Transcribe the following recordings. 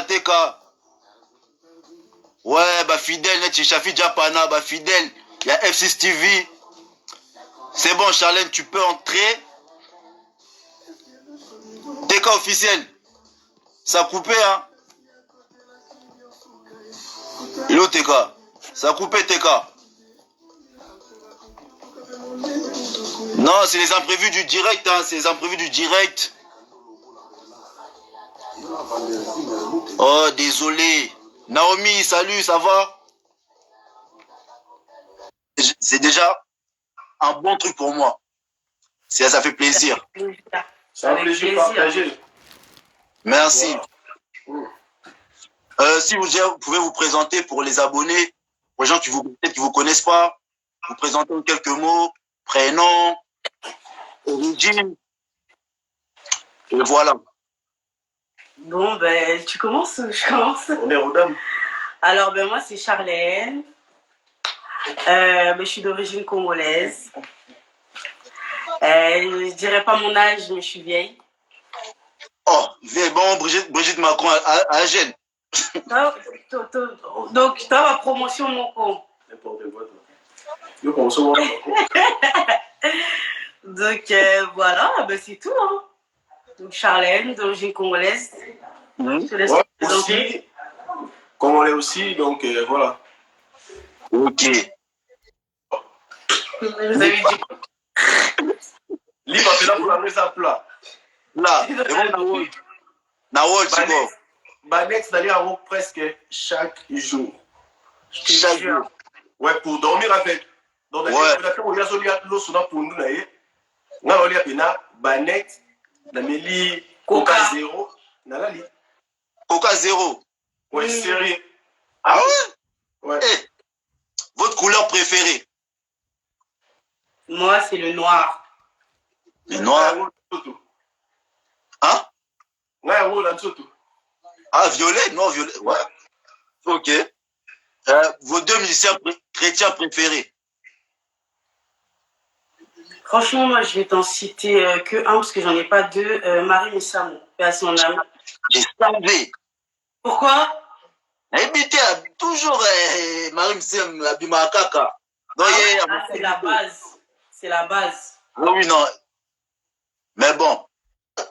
TK. Ouais, bah fidèle, net Chafi Japana, bah fidèle. Il y a F6 TV. C'est bon, Charlène, tu peux entrer. TK officiel. Ça a coupé, hein. Hello, TK. Ça a coupé, TK. Non, c'est les imprévus du direct, hein. C'est les imprévus du direct. Oh, désolé. Naomi, salut, ça va? C'est déjà un bon truc pour moi. Ça fait plaisir. C'est un plaisir partagé. Merci. Si vous pouvez vous présenter pour les abonnés, pour les gens qui vous connaissent pas, vous présenter en quelques mots, prénom, origine, et voilà. Bon, ben, tu commences, je commence. On est aux dames. Alors, ben, moi, c'est Charlène. Je suis d'origine congolaise. Je dirais pas mon âge, mais je suis vieille. Oh, vieille, bon, Brigitte Macron à Gênes. Donc, tu as ma promotion, mon con. N'importe quoi, toi. Donc, voilà, ben, c'est tout. Hein. Donc, Charlène, d'origine congolaise. Je te laisse te présenter. Aussi, congolais aussi, donc voilà. Ok. Vous avez dit quoi? Libre là pour la mise à plat. Là, Nawol, c'est bon. Banex d'aller à Rock presque chaque jour. Chaque jour. Ouais, pour dormir avec. Donc, on a fait l'eau sur pour nous. On a eu Banex, Nameli, Coca Zéro. Coca Zéro. Ouais, sérieux. Ah ouais? Ouais. Hey, votre couleur préférée? Moi, c'est le noir. Le noir? Hein? Ouais, ah, violet? Non, violet. Ouais. Ok. Vos deux musiciens chrétiens préférés? Franchement, moi, je vais t'en citer que un, parce que j'en ai pas deux. Marie Messamo, paix à son âme. J'ai savais. Pourquoi? Habité toujours Marie Messam Abimakaka. C'est la base. C'est la base. Ah oui, non. Mais bon.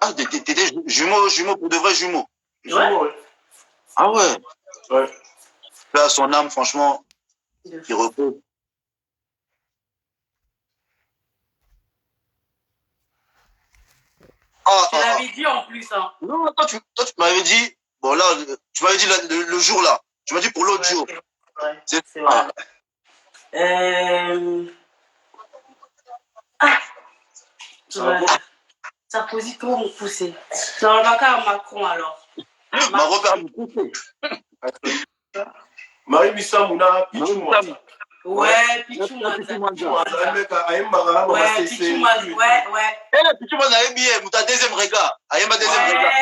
Ah, t'étais jumeau pour de vrais jumeaux. Ouais. Ah ouais. Ouais. Paix à son âme, franchement, il repose. Tu l'avais dit en plus, hein. Non, toi, tu m'avais dit, bon là, tu m'avais dit le jour là. Tu m'as dit pour l'autre jour. Ouais, c'est vrai. Sarkozy, trop mon poussé. Dans le vaca à Macron alors. Macron perd mon poussé. Marie Missamouna, Pichou. Ouais, Pichou Manza. Ouais, Pichou Manza est bien, mais ta deuxième regard. Ayema deuxième regard.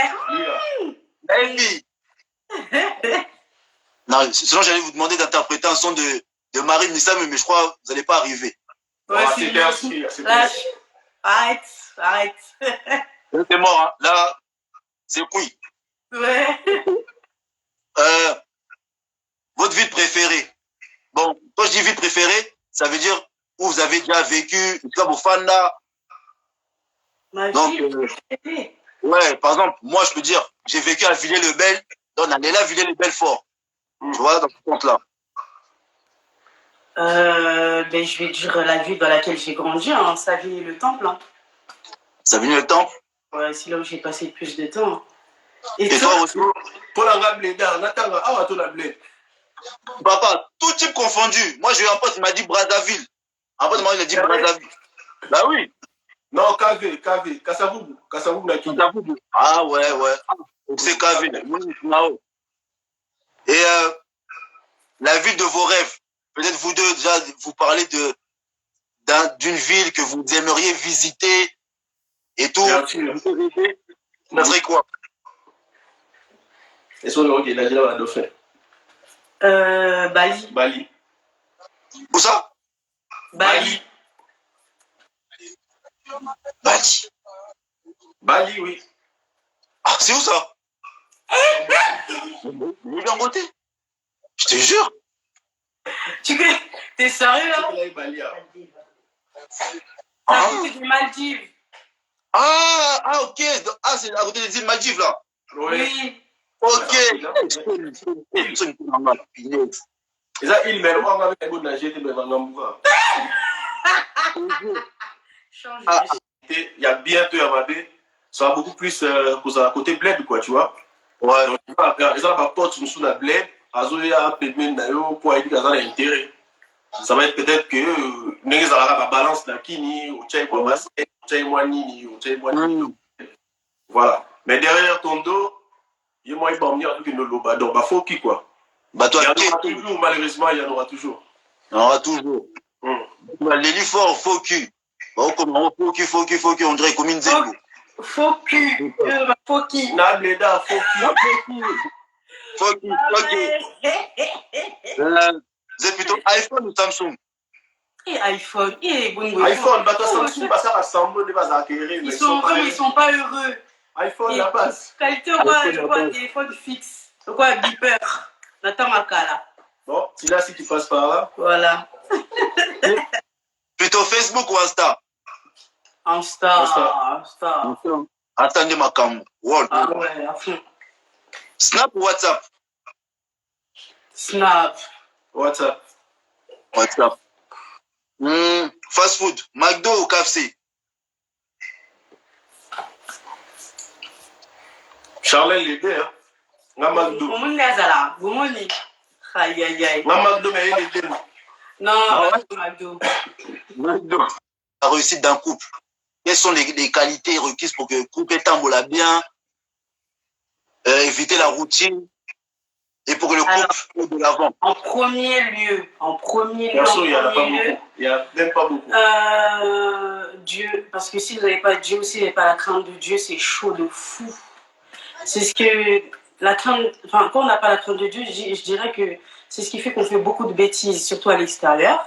Non, sinon j'allais vous demander d'interpréter un son de Marie Missam, mais je crois que vous n'allez pas arriver. Ouais, c'était ainsi. Arrête. C'est mort, hein. Là, c'est couille. Ouais. Votre ville préférée. Bon, quand je dis ville préférée, ça veut dire où vous avez déjà vécu, comme au Fanda. Ma ville préférée. Ouais, par exemple, moi je peux dire, j'ai vécu à Villers-le-Bel, dans Nanéla, Villers-le-Belfort. Tu vois, dans ce compte-là. Ben, je vais dire la ville dans laquelle j'ai grandi, hein, Savigny-le-Temple. Hein. Savigny-le-Temple? Ouais, c'est là où j'ai passé le plus de temps. Hein. Et toi aussi? Pour la bleda, Natanga, ah, toi la bled. Papa, tout type confondu. Moi, j'ai eu un pote, il m'a dit Brazzaville. Un pote, il m'a dit Brazzaville. Bah oui. Non, KV, Kassavoubou, Kassavoubou. Ah ouais. C'est KV. Et la ville de vos rêves. Peut-être vous deux, déjà, vous parlez d'une ville que vous aimeriez visiter et tout. Ça serait quoi? Et son nom qui est là, on a fait. Bali. Où ça? Bali, oui. Ah, c'est où ça? Les Dangote. Je te jure. T'es sérieux là? Ça a coûté des Maldives. Ok. Ah, c'est à côté des îles Maldives là. Oui. Ok. Et ça, il met le roi avec un bon nager, il met le roi. Il y a bientôt à Mabé, ça va beaucoup plus à côté bled, quoi, tu vois. Ouais. Donc, ils ont porte sous la bled, ils ont un paiement d'ailleurs pour aider à l'intérêt. Ça va être peut-être que nous allons la balance là qui ni au tchèque ou au tchèque moini au tchèque moini. Voilà. Mais derrière ton dos, il y a moyen de venir avec nos lobas. Donc, faut qui quoi. Bah toi, il y en aura toujours, malheureusement, il y en aura toujours. Il y en aura toujours. Les fort, faux cul. Bon, comment faux cul, on dirait comme une zéro. Faux cul. Faux qui. Nableda, faux cul. Faux cul. C'est plutôt iPhone ou Samsung? Et iPhone. iPhone, bah toi Samsung, bah ça rassemble, les vas acquérir. Ils sont heureux, mais ils sont pas heureux. iPhone, la base. Qualité, quoi, téléphone fixe. Quoi, beeper. Nathan Makala. Bon, si là, si tu passes par là. Voilà. Plutôt Facebook ou Insta? Insta. Attendez ma cam. Ah ouais, à fond. Snap ou WhatsApp? Snap. WhatsApp. Fast food, McDo ou KFC? Charlène Lédé, hein. Nga McDo. Vous m'avez aïe. Nga McDo, mais il est Non, McDo. La réussite d'un couple. Quelles sont les qualités requises pour que le couple tambola bien, éviter la routine et pour que le couple aille de l'avant? En premier lieu. Perso, il n'y en a pas beaucoup. Il n'y a même pas beaucoup. Dieu, parce que si vous n'avez pas Dieu, si vous n'avez pas la crainte de Dieu, c'est chaud de fou. C'est ce que la crainte, enfin, quand on n'a pas la crainte de Dieu, je dirais que c'est ce qui fait qu'on fait beaucoup de bêtises, surtout à l'extérieur.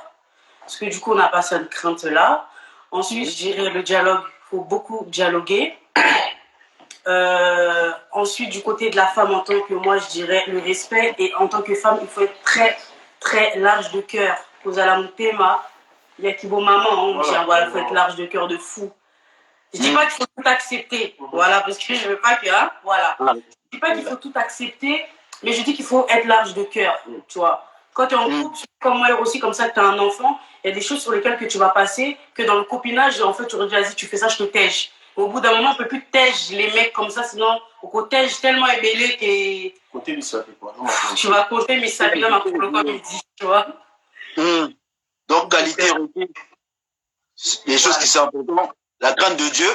Parce que du coup, on n'a pas cette crainte-là. Ensuite, je dirais le dialogue, il faut beaucoup dialoguer. Ensuite, du côté de la femme, en tant que moi, je dirais le respect. Et en tant que femme, il faut être très, très large de cœur. Vous allez monter, il y a qui vaut maman, on dit, voilà, il faut être large de cœur de fou. Je dis pas qu'il faut tout accepter, voilà, parce que je veux pas que, hein, voilà. Je dis pas qu'il faut tout accepter, mais je dis qu'il faut être large de cœur, tu vois. Quand tu es en couple, comme moi aussi, comme ça, que tu as un enfant, il y a des choses sur lesquelles que tu vas passer, que dans le copinage, en fait, tu aurais dit, vas-y, tu fais ça, je te tège. Au bout d'un moment, on peut plus tège les mecs comme ça, sinon, au côté tellement ébélé que. Côté Missabi, quoi. Tu vas compter Missabi là, comme il dit, tu vois. Donc, qualité requise, les choses qui sont importantes, la crainte de Dieu.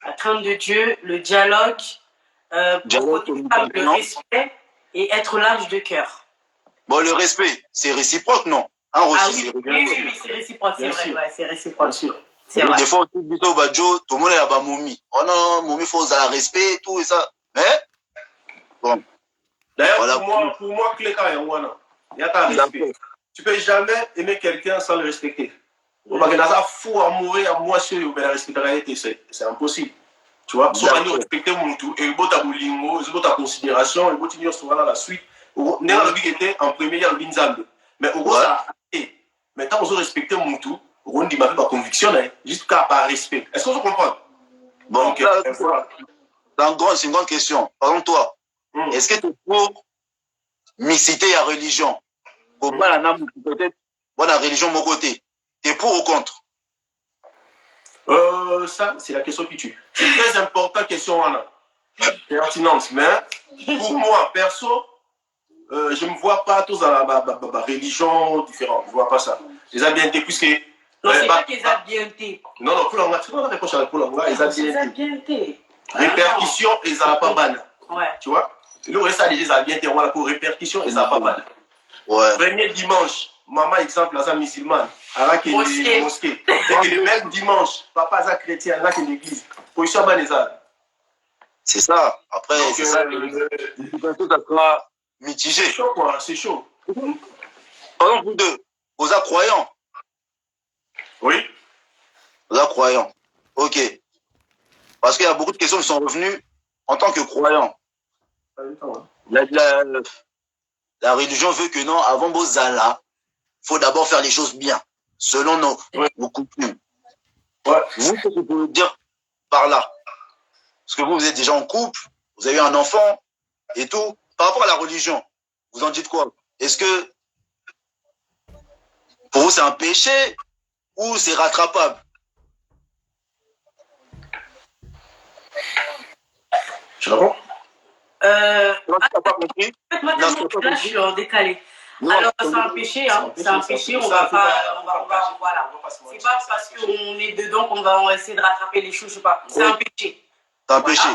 La crainte de Dieu, le dialogue, le respect et être large de cœur. Bon, le respect, c'est réciproque, non? Oui, c'est réciproque, c'est vrai, ouais, c'est réciproque. C'est vrai. Des fois, tout le monde est là-bas, momie. Oh non, momie, il faut un respect, tout et ça. Mais, bon. D'ailleurs, voilà. pour moi, il y a un respect. Tu ne peux jamais aimer quelqu'un sans le respecter. Parce que dans ça, fou à mourir, à moi, c'est impossible. Tu vois, soit nous respecter mon tout, et bon, ta boulingo, et bon, ta considération, et bon, tu souvent dans la suite. Néa le but était en premier, il y a le binzambe. Mais au gros, ça a été. Mais tant qu'on se respecte mon tout, on dit ma conviction, juste qu'à par respect. Est-ce que vous comprenez? Bon, donc, c'est une grande question. Par exemple, toi, est-ce que tu es pour mixité à religion? Pour peut-être, bon, la religion, mon côté. Tu es pour ou contre? Ça, c'est la question qui tue. C'est très important, question, pertinente. Mais pour moi, perso, je ne me vois pas tous dans la religion différente. Je ne vois pas ça. Les habiletés, puisque. Non, c'est pas les habiletés. Non, pour l'anglais, tu vois la réponse à pour l'anglais, les habiletés. Répercussion, et ça n'a pas banne. Ouais. Tu vois? Le reste, ça, les habiletés, on va pour répercussion, et ça n'a pas banne. Ouais. Premier dimanche, maman, exemple, là, musulmane, à la mosquée. Et que le même dimanche, papa, ça chrétien, là, qui est l'église. Position banésade. C'est ça. Après, c'est ça. Tout ça sera mitigé. C'est chaud, quoi. C'est chaud. Par exemple, vous deux, vous êtes croyants? Oui. Vous êtes croyants. Ok. Parce qu'il y a beaucoup de questions qui sont revenues en tant que croyants. La religion veut que non, avant Bozala, il faut d'abord faire les choses bien, selon nos coutumes. Ouais. Vous, qu'est-ce que vous pouvez dire par là? Parce que vous êtes déjà en couple, vous avez un enfant et tout. Par rapport à la religion, vous en dites quoi? Est-ce que pour vous c'est un péché ou c'est rattrapable? Je réponds. Moi, là, je suis en décalé. Non, alors, c'est un péché, hein. C'est un péché, on va pas, voilà. C'est pas parce qu'on est dedans qu'on va essayer de rattraper les choses, je sais pas. C'est un péché. C'est un péché.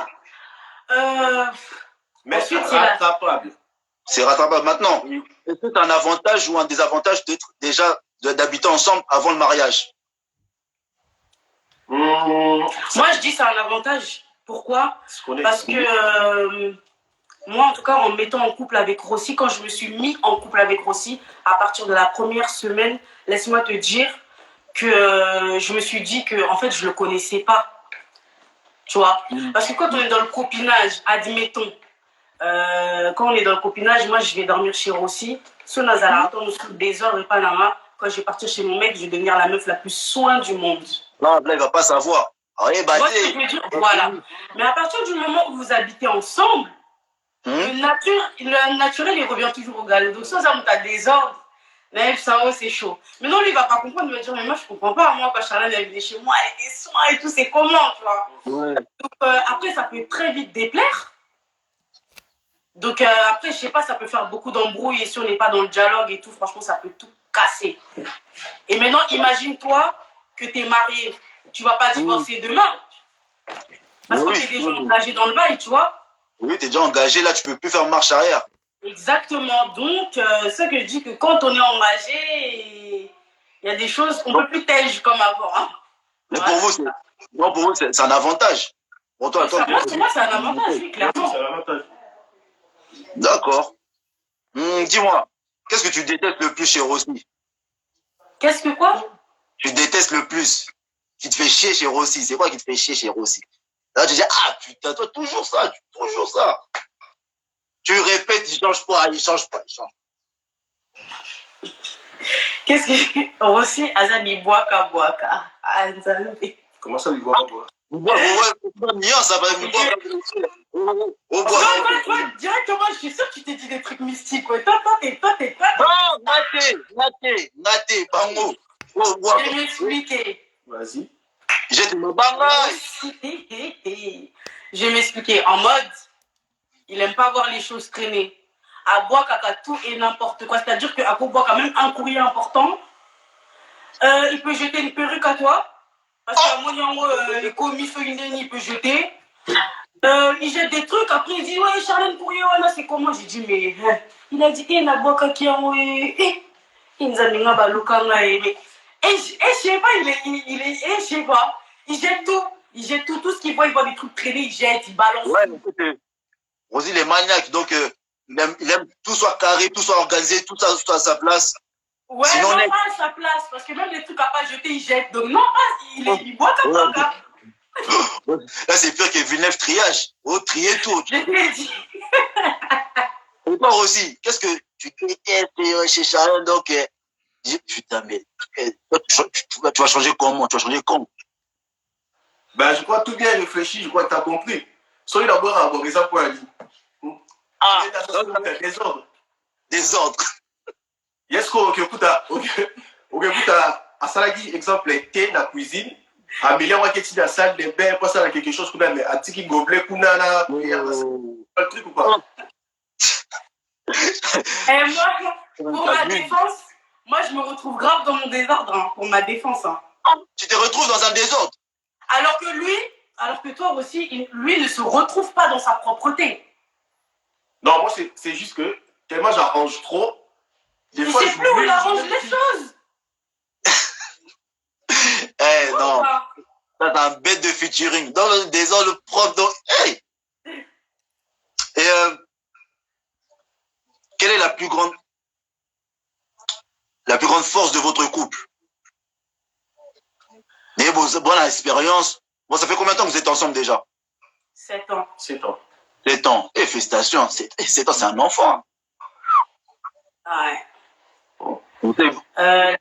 Mais c'est rattrapable. C'est rattrapable. Maintenant, est-ce que c'est un avantage ou un désavantage d'être déjà, d'habiter ensemble avant le mariage? Moi, je dis c'est un avantage. Pourquoi? Parce que moi, en tout cas, en me mettant en couple avec Rossi, quand je me suis mis en couple avec Rossi, à partir de la première semaine, laisse-moi te dire que je me suis dit que, en fait, je le connaissais pas. Tu vois? Parce que quand on est dans le copinage, admettons, quand on est dans le copinage, moi, je vais dormir chez Rossi. Son Nazara, attends, des heures et Panama. Quand je vais partir chez mon mec, je vais devenir la meuf la plus soin du monde. Non, là, il va pas savoir. Allez, moi, ce que je veux dire, voilà. Mais à partir du moment où vous habitez ensemble, le naturel, il revient toujours au galop. Donc, ça, on t'a des ordres. Naïf, ça, c'est chaud. Mais non, lui, il va pas comprendre. Il va dire, mais moi, je comprends pas. Moi, quand Charlène est venue chez moi, avec des soins et tout, c'est comment, tu vois. Ouais. Donc, après, ça peut très vite déplaire. Donc, après, je sais pas, ça peut faire beaucoup d'embrouilles. Et si on n'est pas dans le dialogue et tout, franchement, ça peut tout casser. Et maintenant, imagine-toi que tu es marié. Tu vas pas divorcer demain. Parce que tu es déjà engagé dans le bail, tu vois. Oui, tu es déjà engagé, là, tu peux plus faire marche arrière. Exactement. Donc, c'est ça que je dis que quand on est engagé, il y a des choses qu'on ne peut plus tège comme avant. Hein. Mais voilà. Pour vous, c'est un avantage. Pour toi, pour moi, c'est un avantage, oui, clairement. C'est un avantage. D'accord. Dis-moi, qu'est-ce que tu détestes le plus chez Rossi? Qu'est-ce que quoi? Tu détestes le plus. Qui te fait chier chez Rossi? C'est quoi qui te fait chier chez Rossi? Là, tu dis, ah putain, toi, toujours ça, toujours ça. Tu répètes, il change pas, il change pas, il change. Qu'est-ce que. Rossi, Azabi Boaka. Comment ça, il boit? Ça va me toi, directement, je suis sûr que tu t'es dit des trucs mystiques. Toi, t'es pas. Non, naté, bango. Je vais m'expliquer. Vas-y. J'ai mon banga. Je vais m'expliquer. En mode, il aime pas voir les choses traîner. À Boaka, tout et n'importe quoi. C'est-à-dire qu'à Boaka, même un courrier important, il peut jeter une perruque à toi. Parce qu'à moi, les commis, il peut jeter. Il jette des trucs, après il dit, ouais, Charlène Courrier, c'est comment? J'ai dit, mais il a dit, na boka qui a il nous a mis un balokanga. Et je sais pas, je sais pas, il jette tout ce qu'il voit, il voit des trucs traîner, il jette, il balance. Ouais, Rosy, il est maniaque, donc il aime tout soit carré, tout soit organisé, tout soit à sa place. Ouais, sinon, non, pas à sa place, parce que même les trucs à pas jeter, il jette. Donc non, il boit comme ça. Là, c'est pire que Villeneuve triage. Trier tout. Je l'ai dit. Et toi aussi, qu'est-ce que tu détestes chez Charlène? Donc, putain, mais tu vas changer comment? Tu vas changer comment? Ben, je crois tout bien réfléchi, je crois que tu as compris. Soyez d'abord à Borisa pour aller. Ah, désordre. Désordre. Est-ce qu'on écoute à Salagi, exemple, thé dans la cuisine? Amélie, on va quitter la salle de bain, pas ça, quelque chose qu'on a, mais à tiki gobelet, qu'on a là, pas le truc ou pas? Et moi, pour ma défense, moi, je me retrouve grave dans mon désordre, hein, pour ma défense. Hein. Tu te retrouves dans un désordre? Alors que toi aussi, lui ne se retrouve pas dans sa propreté. Non, moi, c'est juste que, tellement j'arrange trop, des fois, je sais plus où il arrange les choses. Eh non, ça c'est un bête de featuring. Dans le désordre, le prof, donc, hey. Et quelle est la plus grande force de votre couple? Mais bonne expérience. Bon, ça fait combien de temps que vous êtes ensemble déjà? 7 ans. 7 ans. 7 ans. Et félicitations, 7 ans, c'est un enfant. Ouais. La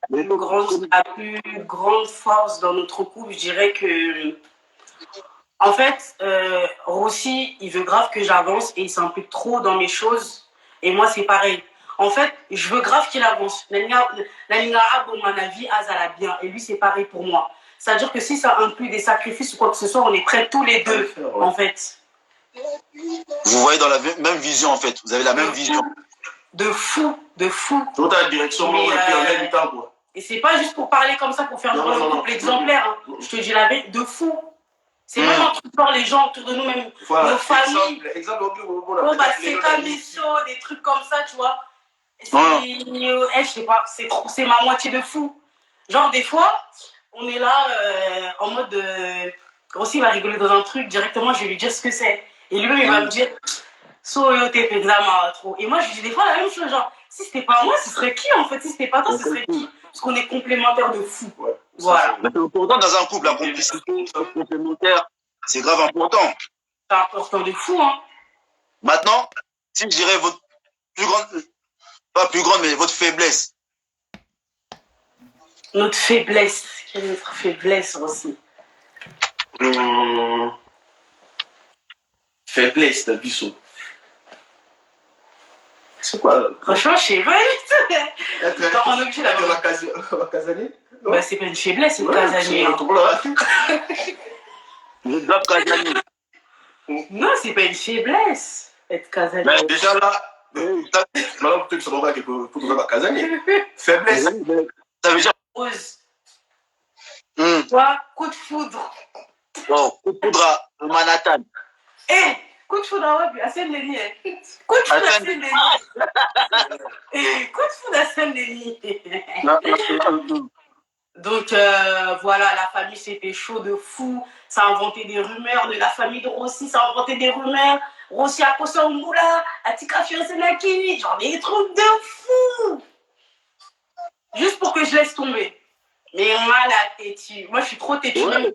plus grande force dans notre couple, je dirais que, en fait, Rossi, il veut grave que j'avance et il s'implique trop dans mes choses. Et moi, c'est pareil. En fait, je veux grave qu'il avance. La bon, mon avis, Azala bien. Et lui, c'est pareil pour moi. C'est-à-dire que si ça inclut des sacrifices ou quoi que ce soit, on est prêts tous les deux, en fait. Vous voyez dans la même vision, en fait. Vous avez la même vision. De fou. Dans ta direction, quoi. Et c'est pas juste pour parler comme ça, pour faire un couple exemplaire. Hein. Je te dis la vérité, de fou. C'est même un truc pour les gens autour de nous, même nos familles. C'est comme des shows, des trucs comme ça, tu vois. Je sais pas, c'est ma moitié de fou. Genre, des fois, on est là en mode. Aussi, il va rigoler dans un truc, directement, je vais lui dire ce que c'est. Et lui-même, il va me dire. Trop. Et moi, je dis des fois la même chose, genre, si c'était pas moi, ce serait qui en fait? Si c'était pas toi, ce serait qui? Parce qu'on est complémentaires de fou. Ouais, voilà. C'est important dans un couple, la complicité complémentaire, c'est grave important. C'est important de fou, hein. Maintenant, si je dirais votre plus grande, pas plus grande, mais votre faiblesse. Notre faiblesse. Quelle est notre faiblesse aussi? Faiblesse, t'as vu ça? C'est quoi? Franchement, je sais pas. On est obligé d'aller au casanier? Bah, c'est pas une faiblesse, c'est le casanier. Non, c'est pas une faiblesse, être casanier. Mais déjà là, maintenant, peut-être que ça va être casanier. Faiblesse. Ça veut dire. Rose. Toi, coup de foudre. Oh, coup de foudre à Manhattan. Eh! Coup de foudre à Seine-Denis. Coup de foudre à Seine-Denis. Coup de foudre à Seine-Denis. Donc voilà, la famille c'était chaud de fou. Ça a inventé des rumeurs de la famille de Rossi. Ça a inventé des rumeurs. Rossi a posé un moula, a Tika Senaki. Genre des trucs de fou. Juste pour que je laisse tomber. Mais mal à têtu. Moi je suis trop têtu, même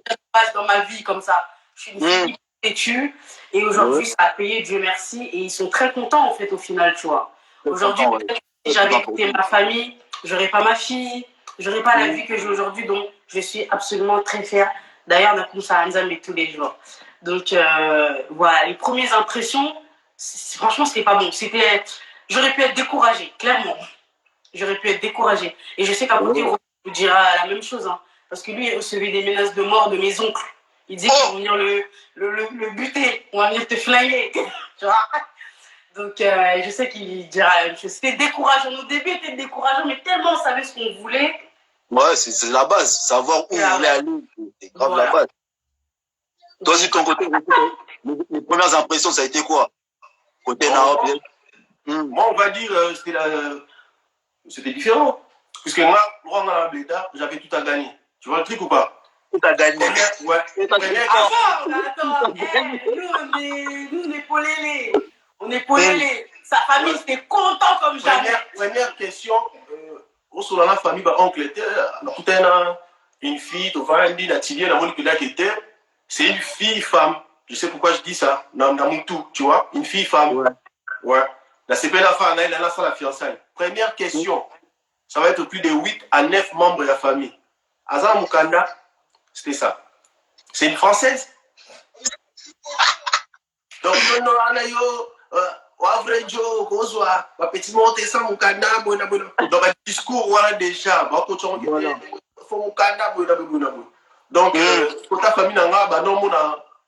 dans ma vie comme ça. Je suis une fille têtue. Et aujourd'hui, ça a payé, Dieu merci. Et ils sont très contents, en fait, au final, tu vois. Aujourd'hui, peut-être que si j'avais écouté ma famille, j'aurais pas ma fille, j'aurais pas la vie que j'ai aujourd'hui. Donc, je suis absolument très fière. D'ailleurs, on a ça à Nzambe tous les jours. Donc, voilà, les premières impressions, franchement, c'était pas bon. J'aurais pu être découragée, clairement. J'aurais pu être découragée. Et je sais qu'à côté, on vous dira la même chose. Hein, parce que lui, il recevait des menaces de mort de mes oncles. Il dit qu'ils vont venir le buter, on va venir te flinguer. Tu vois. Donc, je sais qu'il dira la même chose. C'était décourageant. Au début, c'était décourageant, mais tellement on savait ce qu'on voulait. Ouais, c'est la base. Savoir où vous voulez aller, c'est grave la base. Toi aussi, de ton côté, les premières impressions, ça a été quoi? Côté Naop. Moi, on va dire, c'était différent. Puisque moi, dans la Bléda, j'avais tout à gagner. Tu vois le truc ou pas? Tout à gagner. Ouais. Attends, nous, on est polélés. On est polélés. Sa famille, c'était content comme jamais. Première question, sur la famille, oncle était, une fille, c'est une fille-femme. Je sais pourquoi je dis ça. Tu vois, une fille-femme. Ouais. La CP, la femme, elle a la fiançailles. Première question, ça va être plus de 8 à 9 membres de la famille. Azam Mukanda, c'était ça. C'est une Française. Donc, non, dans le discours, voilà déjà. Donc, pour ta famille,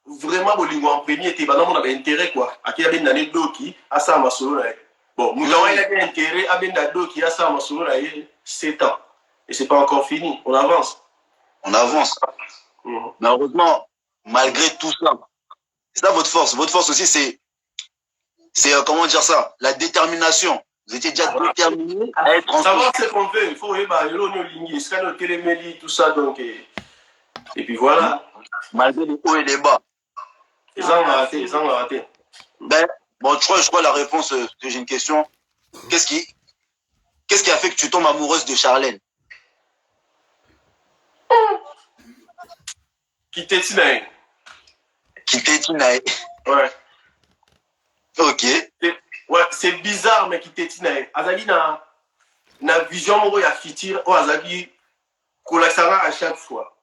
vraiment, en premier, tu as intérêt, quoi. À qui y a une année qui a ça, ma solo. Bon, nous avons intérêt à une qui a ça, ma solo, 7 ans. Et c'est pas encore fini. On avance. On avance. Mais heureusement, malgré tout ça, c'est ça votre force. Votre force aussi, c'est comment dire ça, la détermination. Vous étiez déjà déterminé à être ensemble. Savoir ce qu'on veut. Il faut tout ça. Donc, et puis voilà. Malgré les hauts et les bas. Ils ont raté. Ben, bon, je crois la réponse, que j'ai une question. Qu'est-ce qui a fait que tu tombes amoureuse de Charlène? Qui t'est Tinaï. Qui t'est Tinaï. Ouais. Ok. Ouais, c'est bizarre, mais qui t'étine. Azali na vision, il y a fitir, ou Azali, kolakisanga à chaque fois.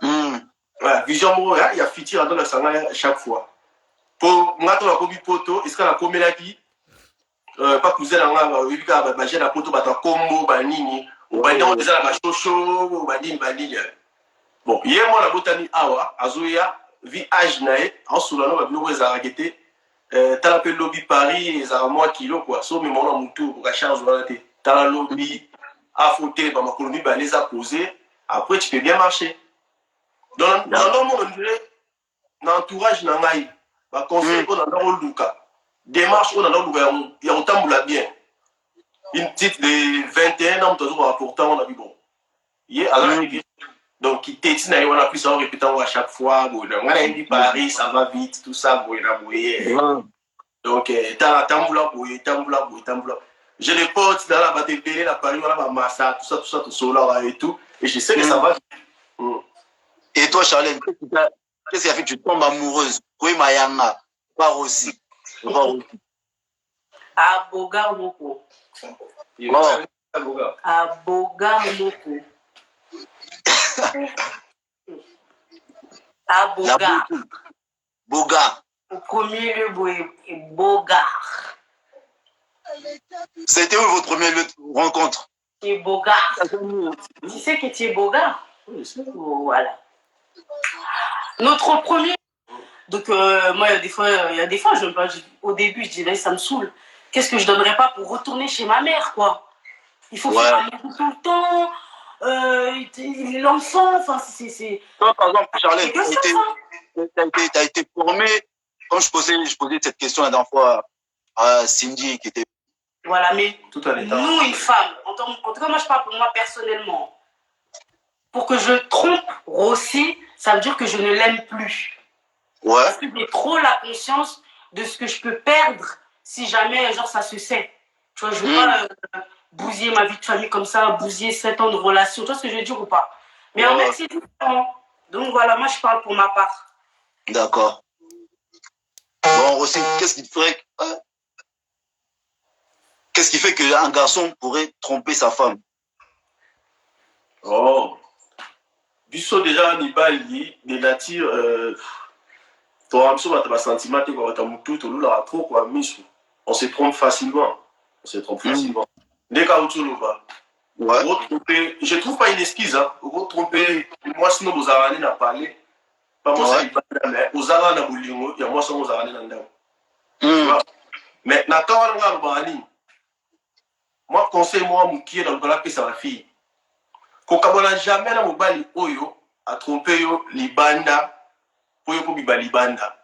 Ouais, vision, il y a fitir, dans la sanga à chaque fois. Pour moi, on a commis poto, est-ce qu'on a commis la vie? Pas cousin, on a j'ai la poto, bata combo, banini, ou banini, on déjà la chocho, ou banini, banini. Bon, hier, moi, la botanie, awa, azoya, vi âge nae, en soulano, va venir à raqueter. T'as l'appel lobby Paris, ils ont moins kilo quoi. Sauf mais mon nom tout pour la charge de la t'as la lobby à fauter, bah ma colonie, bah les a posés. Après tu peux bien marcher. Dans le monde, on dirait, dans l'entourage, dans l'entourage, bah conseil, on a dans le Luka. Démarche, on a dans le Luka, il y a autant de bien. Une petite de 21 ans, pourtant on a vu bon. Donc, il t'est dit, on a pu s'en répéter à chaque fois. On a dit Paris, ça va vite, tout ça. Donc, tamboula. J'ai des potes dans la bataille de la Paris, on a massa, tout ça, tout ça, et tout. Et je sais que ça va vite. Et toi, Charlène, qu'est-ce qui a fait que tu tombes amoureuse? Oui, Mayanga, pas aussi. À Bogar Moko. À Bogar Moko. À Bogar. Bogar. Au premier lieu, Bogar. C'était où votre première rencontre? C'est Bogar. Tu sais que tu es Bogar? Oui, c'est voilà. Notre premier. Donc, moi, il y a des fois, au début, je disais, ça me saoule. Qu'est-ce que je donnerais pas pour retourner chez ma mère, quoi? Il faut faire l'amour tout le temps. L'enfant, enfin, c'est. Toi, par exemple, Charlène, tu as été formé. Quand je posais cette question la dernière fois à Cindy, qui était. Voilà, mais nous, une femme, en tout cas, moi, je parle pour moi personnellement. Pour que je trompe Rossi, ça veut dire que je ne l'aime plus. Ouais. Parce que j'ai trop la conscience de ce que je peux perdre si jamais, genre, ça se sait. Tu vois, je veux pas bousiller ma vie de famille comme ça, bousiller 7 ans de relation. Tu vois ce que je veux dire ou pas? Mais un mec, c'est différent. Donc voilà, moi, je parle pour ma part. D'accord. Bon, Rossi, qu'est-ce qui ferait... Qu'est-ce qui fait qu'un garçon pourrait tromper sa femme? Oh. Biso déjà, des natures... on se trompe facilement. Dès qu'à je trouve pas une excuse. Hein. Vous trompez, moi sinon vous avez à parler. Pas moi ça, mais vous avez un boulingo, il y a moi ça vous avez un mais moi conseil moi mon qui est dans le bras que ça va fille. Kokabona jamais na mobali oyo a trompé yo libanda pour yo biba libanda.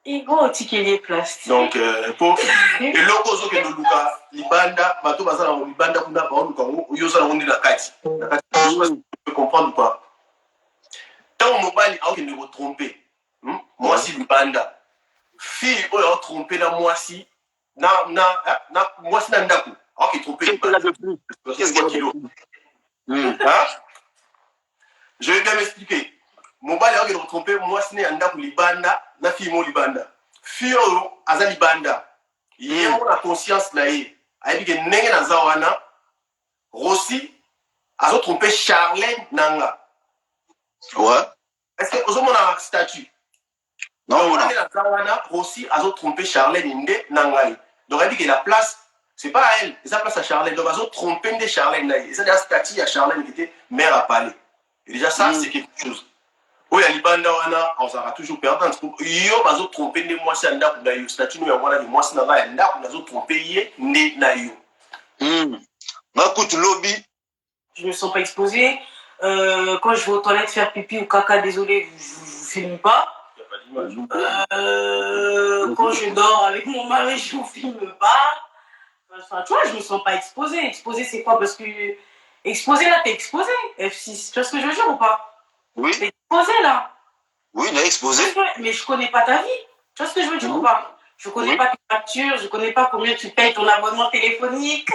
Ego tikeli plastique. Donc pour et loko zo ke no luka libanda bato bazala na libanda kuna ba luka yo za na na kati. Na kati tu peux comprendre pas. Tant mobali a ne vous tromper. Moi si libanda. Fille oyo a trompé na moi si na moi si na ndako. OK trompé libanda. Qu'est-ce qu'il y a? Hein? Je vais bien m'expliquer. Mobali a trompé moi si na ndako libanda. La fille mo libanda fille aza libanda ye mo la conscience na ye ayebi ke ndenge na zawana Rossi azo tromper Charlène nanga. Ouais. Est-ce que vous avez un statut? Non, na zawana Rossi azo tromper Charlène nde nanga. Donc elle dit que la place c'est pas à elle, c'est la place à Charlène. Donc azo tromper de Charlène na. C'est un statut à Charlène qui était mère à parler. Et déjà ça c'est quelque chose. Oui, à Libanda, on s'en a toujours perdu. Yo, bazo trompé ne moi c'est anda kuna yo statut nous yangwana ni moi c'est na ba anda kuna zo trompé ne na yo. Makout lobby. Je me sens pas exposée. Quand je vais aux toilettes faire pipi ou caca, désolé, je vous filme pas. Il y a pas d'image. Quand je dors avec mon mari, je vous filme pas. Enfin, tu vois, je me sens pas exposée. Exposée, c'est quoi? Parce que exposée là, t'es exposée. F6, tu vois ce que je veux dire ou pas? Oui. T'es exposé là. Oui, il est exposé. Mais je connais pas ta vie. Tu vois ce que je veux dire ou pas? Je connais pas tes factures, je connais pas combien tu payes ton abonnement téléphonique.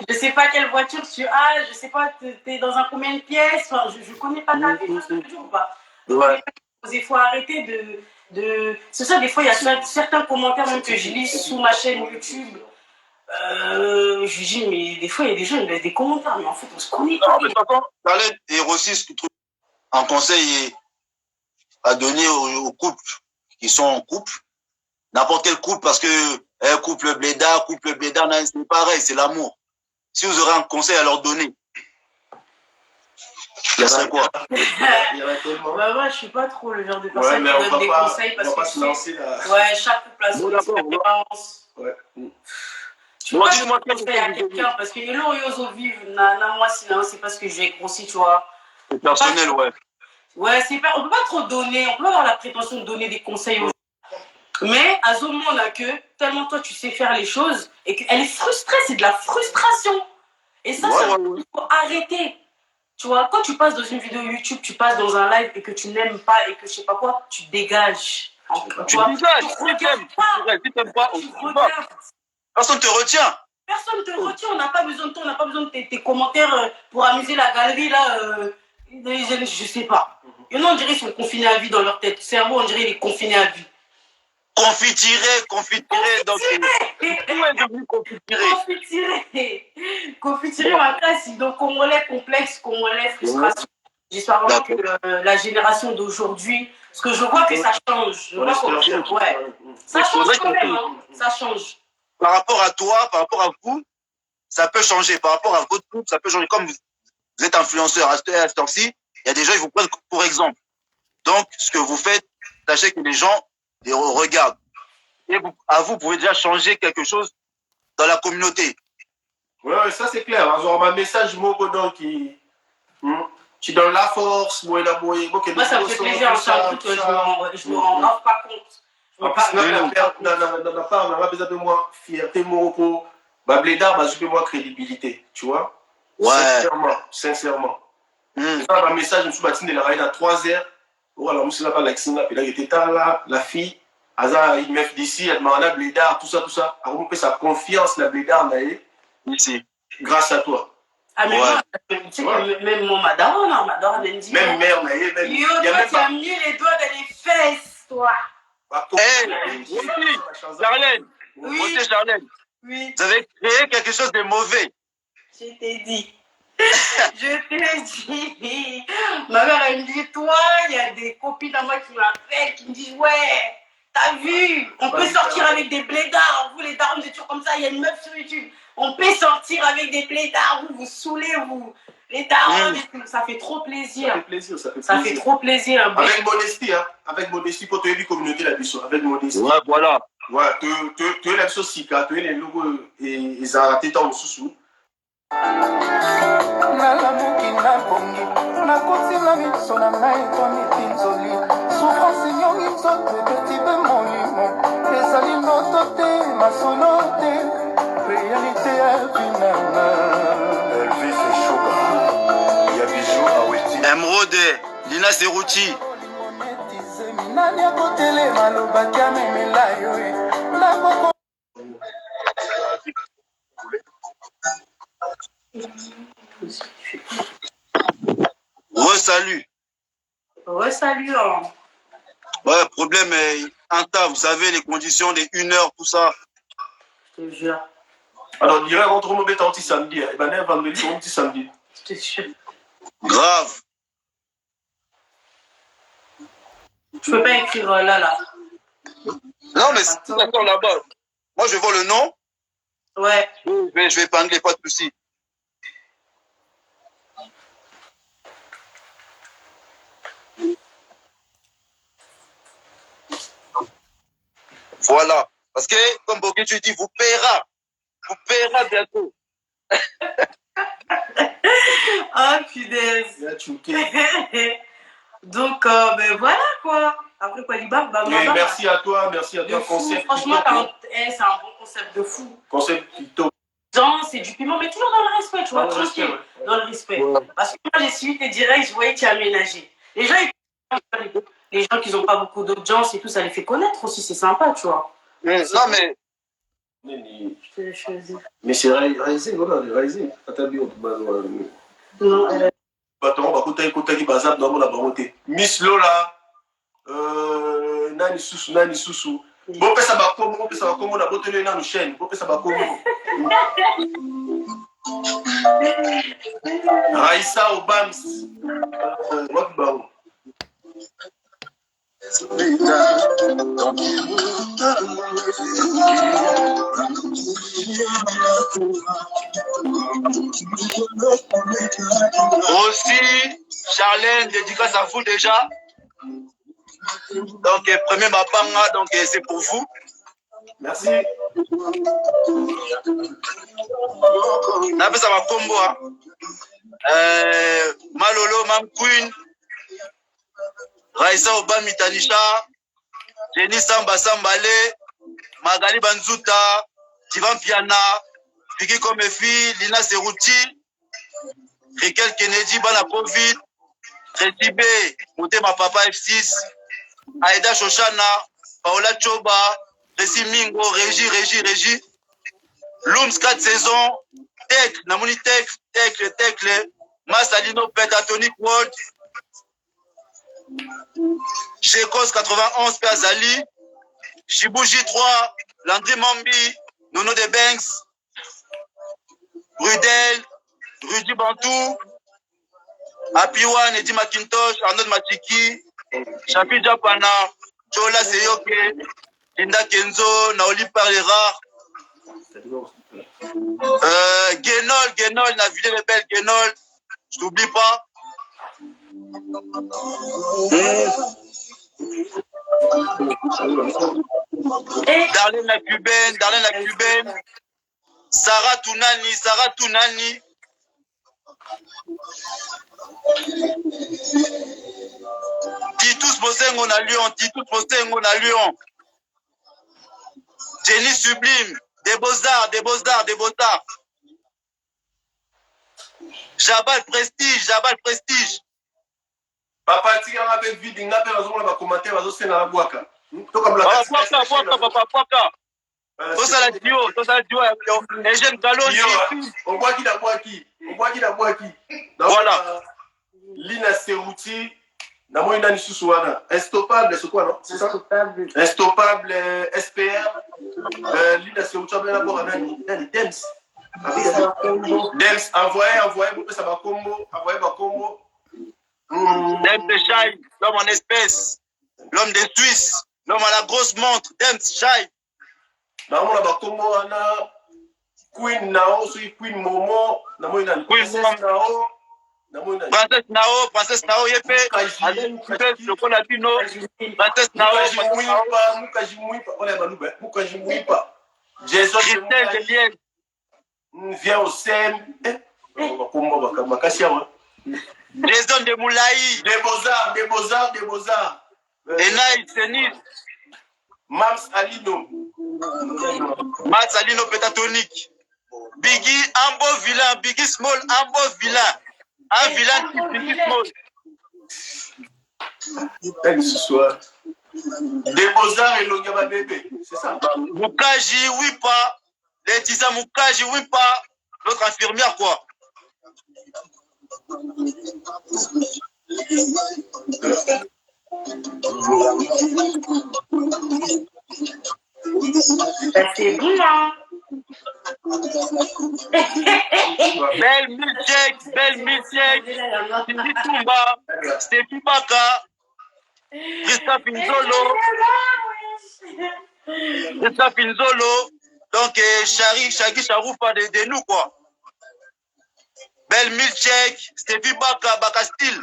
Je sais pas quelle voiture tu as, je sais pas t'es dans un combien de pièces. Enfin, je connais pas ta vie. Tu vois ce que je veux dire ou pas? Ouais. Il faut arrêter C'est ça, des fois, il y a certains commentaires même que je lis sous ma chaîne YouTube. Je dis, mais des fois, il y a des gens qui laissent des commentaires, mais en fait, on se connaît pas. Non, mais de toute façon, Khaled et Rossi, un conseil à donner aux couples qui sont en couple, n'importe quel couple, parce que couple blédard, c'est pareil, c'est l'amour. Si vous aurez un conseil à leur donner, ça serait quoi? Il y en a tellement. Bah, moi, je suis pas trop le genre de personne qui donne des conseils parce que ouais, chaque couple a son expérience. Ouais. Tu peux pas donner des conseils à quelqu'un parce que hello, yoso vive, nana, moi, sinon, c'est parce que j'ai grossi, tu vois. C'est personnel, ouais. Ouais, on peut pas trop donner, on peut pas avoir la prétention de donner des conseils aux gens. Mais à ce moment-là que tellement toi tu sais faire les choses et qu'elle est frustrée, c'est de la frustration. Et ça, il faut arrêter. Tu vois, quand tu passes dans une vidéo YouTube, tu passes dans un live et que tu n'aimes pas et que je sais pas quoi, tu dégages. Tu dégages. Si t'aimes pas, tu regardes. Personne te retient. Personne te retient, on n'a pas besoin de toi, on n'a pas besoin de tes commentaires pour amuser la galerie là. Je sais pas. Il y en a, on dirait, ils sont confinés à vie dans leur tête. Le cerveau, on dirait, il est confiné à vie. Confitiré. Donc, confitiré, ma classe, donc congolais complexe, congolais frustration. J'espère vraiment que la génération d'aujourd'hui, parce que je vois que ça change. Je vois ça change quand même, hein. Ça change. Par rapport à toi, par rapport à vous, ça peut changer. Par rapport à votre groupe, ça peut changer. Comme vous êtes influenceur à ce temps-ci, il y a des gens qui vous prennent pour exemple. Donc, ce que vous faites, sachez que les gens les regardent. Et vous pouvez déjà changer quelque chose dans la communauté. Ouais, ça c'est clair. Alors, un message Mogodon qui. Tu donnes la force, moi ça me fait plaisir, je me rends pas compte. On n'a pas besoin de moi, fierté, Morocco, Blédard, moi crédibilité, tu vois? Ouais. Sincèrement. C'est ça, un message, je me suis battu de la raille à 3 heures. Voilà, je suis là, il était tard là, la fille, il m'a fait d'ici, elle m'a dit Blédard, tout ça. Alors, on peut sa confiance, la Blédard, ici. Grâce à toi. Ah, mais moi, tu sais que même mon madame, elle me dit. Même mère, yo, toi, tu as mis les doigts dans les fesses, toi. Charlène. Oui. Charlène. Oui. Vous avez créé quelque chose de mauvais. Je t'ai dit. Ma mère, elle me dit, toi, il y a des copines à moi qui m'appellent, qui me disent, ouais, t'as vu, on peut sortir avec des blédards. Vous, les darons, vous êtes toujours comme ça, il y a une meuf sur YouTube. On peut sortir avec des blédards, vous saoulez, vous. Les darons, ça fait trop plaisir. Ça fait trop plaisir. Avec modestie, hein. Avec modestie, pour te dire communauté là-dessus. Avec modestie. Ouais, voilà. Ouais, tu es la sauce, tu es les logos et ils ont raté ton sous-sous. nalamuki na bongi nakotinga miso na ngai etoniki nzoli souffrance enyongi nzoto ebeti mpe molimo ezali noto te masolo te réalité ya binana Elvis Suga ya bijou aweti Emeraude Lina Serouti nani akotelema alobaki amemela yo nakoko Re-salut. Re-salut. Hein. Ouais, problème un tas, vous savez, les conditions, les 1 heure, tout ça. Je te jure. Alors, il y a un autre moment anti samedi. Il va y avoir un vendredi samedi. Je te jure. Grave. Je peux pas écrire là. Non, mais c'est d'accord là-bas. Moi, je vois le nom. Ouais. Je vais épingler, pas de soucis. Voilà. Parce que, comme Boké, tu dis, vous paiera bientôt. Ah, punaise. Donc, ben voilà quoi. Après quoi, Liba, merci à toi, concept. Franchement, c'est un bon concept de fou. Concept plutôt. C'est du piment, mais toujours dans le respect, tu vois, tranquille. Dans le respect. Ouais. Parce que moi, j'ai suivi tes directs, je voyais que tu as aménagé. Les gens qui n'ont pas beaucoup d'audience et tout, ça les fait connaître aussi, c'est sympa, tu vois. Non, mais. Je te l'ai choisi. Mais c'est réalisé, voilà, réalisé. Non, Miss Lola, nani susu. Bon, pesa bakomo, na botele na no chaîne. Bon, pesa bakomo. Raissa Obams. Wakbao. Aussi, Charlène, dédicace à vous déjà. Donc, premier Mapanga, donc c'est pour vous. Merci. Napesa Makombo, Malolo, Mam Queen, Raissa Obami Tanisha, Jenny Samba Sambale, Magali Banzuta, Divan Piana, Vicky Komefi, Lina Serouti, Riquel Kennedy, Bana Covid, Tracy B, Motema Papa F6, Aïda Shoshana, Paola Choba, Tracy Mingo, Régie, Looms 4 saisons, Tech, Namoni Tech, Massalino Pentatonic World, Chekos 91, Pazali, Shibuji 3, Landry Mambi, Nono de Banks, Rudel, Rudy Bantou, Apiwan, Eddie McIntosh, Arnold Machiki, Chapi Japana, Chola Seyoke, Linda Kenzo, Naoli Parlera, Guénol, Naville Rebelle, Guénol, je t'oublie pas. Darlene la Cubaine, Sarah Tounani. Titus Bosengo na Lyon. Jenny Sublime, des beaux-arts. Jabal Prestige. Papa tika nga pe vide nga pe bazomona ba commentaire bazosenga na bwaka. Toka bla Bwaka. Tosala dio, Eugène Galonji. On bwaki na bwaki. Voilà. Lina Serouti, na moi nani susu wana. Instoppable, c'est quoi non? C'est ça? Instoppable SPR. Lina Serouti abena pour nani Dems. Dems envoyez pour ça ba combo, Dems de Chai, l'homme en espèce, l'homme de Suisse, l'homme à la grosse montre, Dems Chai. Namona ba combo wana Queen Nao, Queen Momo, namona Princesse Nao, yepe, le Conatino, Princesse Nao, Mukajimuipa, Jason Christelle de Liège, viens au SEM, Jason de Moulaï, des beaux-arts, Enaï Senis, Mams Alino, Pentatonique, Biggie, un beau vilain, Biggie Small, un beau vilain. Un vilain type Biggie Small. Ce soir. Des beaux-arts et l'Ogaba bébé, c'est ça? Mukaji, oui pas. Laetitia Mukaji, oui pas. L'autre infirmière, quoi. C'est bon, hein? Belle Milchek, Cindy Toumba, Stéphie Baka, Christophe Inzolo, donc Shaggy Charoufa de nous, quoi. Belle Milchek, Stéphie Baka Style.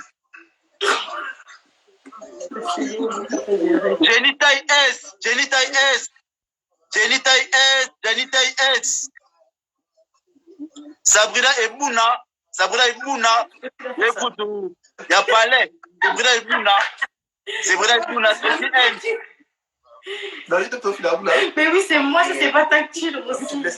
Jenny Taille S. Sabrina Ebouna, écoute, il y a Palais, Sabrina Ebouna, c'est elle. Mais oui, c'est moi, ça c'est pas tactile aussi. Mais